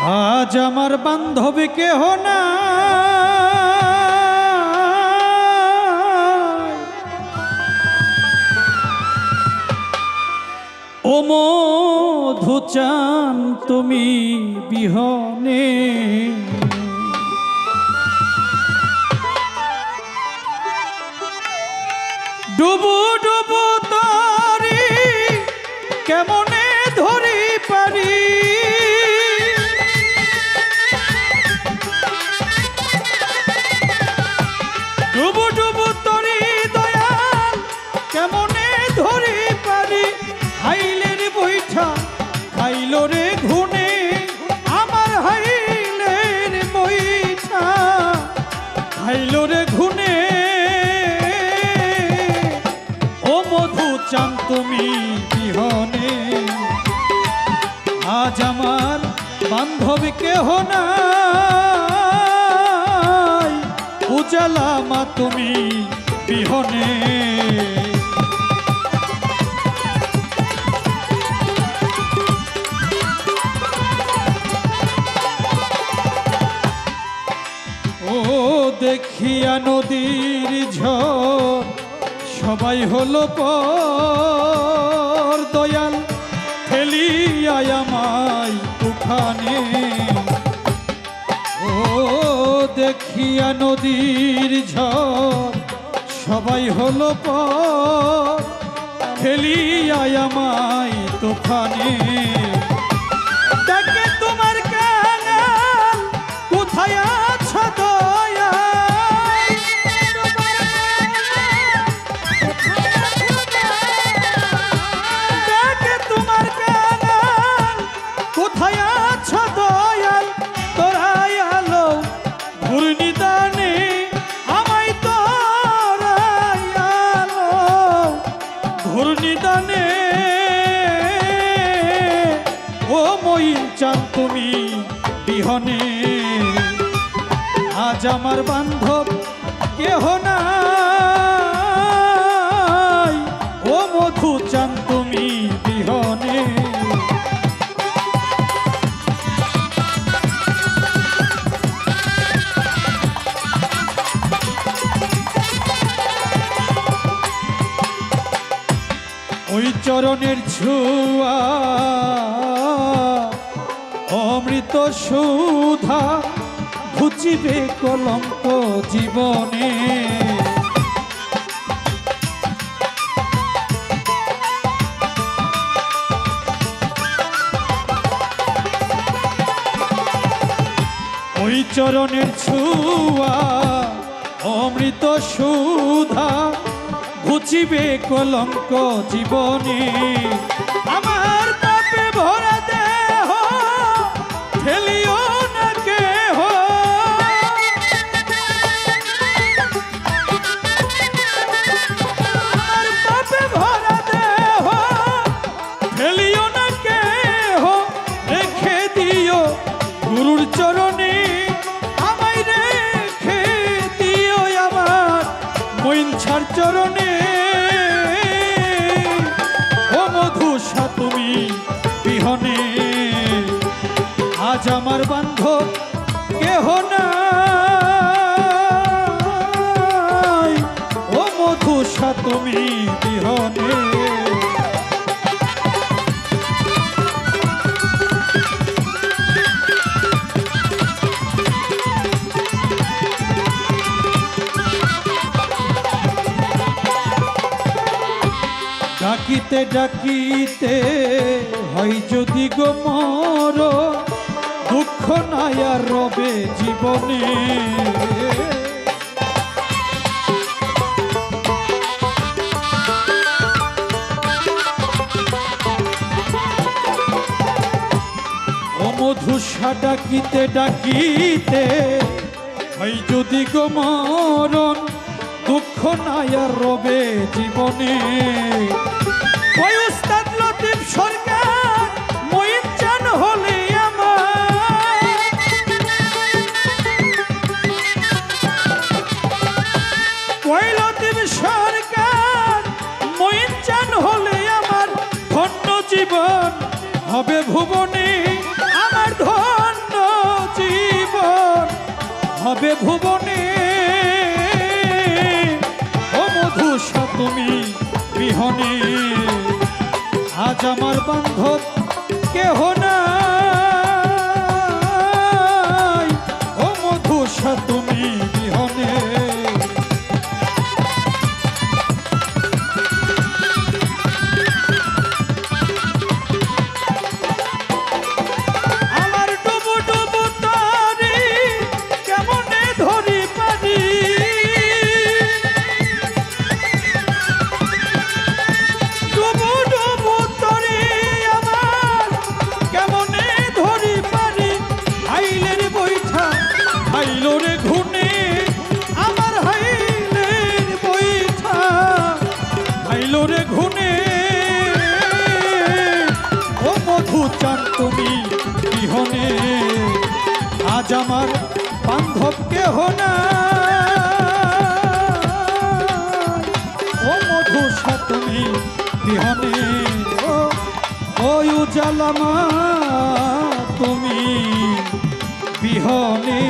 আজ আমার বান্ধবী কেহ না, ও মধু চান তুমি বিহনে। ডুবু ডুবু তরি কেমনে ধরি পারি, ডুবু ডুবু তরি দয়াল কেমনে ধরি পারি। হাইলের বৈঠা খাইল রে ঘুনে, আমার হাইলের বৈঠা খাইল রে ঘুনে। ও মধু চান তুমি বিহনে, আজ আমার বান্ধবী কেহ নাই, উজালা মা তুমি বিহনে। ও দেখিয়া নদীর ঝড় সবাই হলো পর, দয়াল ফেলিয়া আমায় তুফানে। ও দেখিয়া নদীর ঝড় সবাই হলো পর, ফেলিয়া আমায় তুফানে। ডাকে তোমার কাঙাল কোথায় আছো দয়া, ডাকে তোমার কাঙাল কোথায় আছো দয়াল। তোরাই আলো ঘূর্ণিদানে আমায়, তোরাই আলো ঘূর্ণিদানে। ও মইন চান তুমি বিহনে, আজ আমার বান্ধব কেহ নাই, ও মধু চান তুমি বিহনে। ওই চরণের ছোঁয়া অমৃত সুধা, ঘুচিবে কলঙ্ক জীবনে। ওই চরণের ছোঁয়া অমৃত সুধা, ঘুচিবে কলঙ্ক জীবনে। আমার পাপে ভরা দেহ ফেলিও না কেহ, আমার পাপে ভরা দেহ ফেলিও না কেহ। রেখে দিও গুরুর চরণে আমায়, রেখে দিও আমার মইনছার চরণে। ও মধু সা তুমি বিহনে, আজ আমার বান্ধব কেহ নাই, ও মধু সা তুমি বিহনে। ডাকিতে ডাকিতে হয় যদি গো মর, দুঃখ নাই আর রবে জীবনে। ও মধুসা ডাকিতে ডাকিতে হয় যদি গো মরণ, দুঃখ নাই আর রবে জীবনে। ওই উস্তাদ লতিফ সরকার মইন চান হলে আমার, ওই লতিফ সরকার মইন চান হলে আমার, ধন্য জীবন হবে ভুবনে, আমার ধন্য রবে ভুবনে। ও মধুসা তুমি বিহনে আজ আমার বান্ধব কেহ নাই। ও মধুসা তুমি বিহনে। হাইলোরে ঘুনে আমার হাইলের বৈঠা, হাইলোরে ঘুনে। ও মধু চান তুমি বিহনে আজ আমার বান্ধব কেহ নাই। ও মধুসা তুমি বিহনে। ও উজালামা তুমি বিহনে।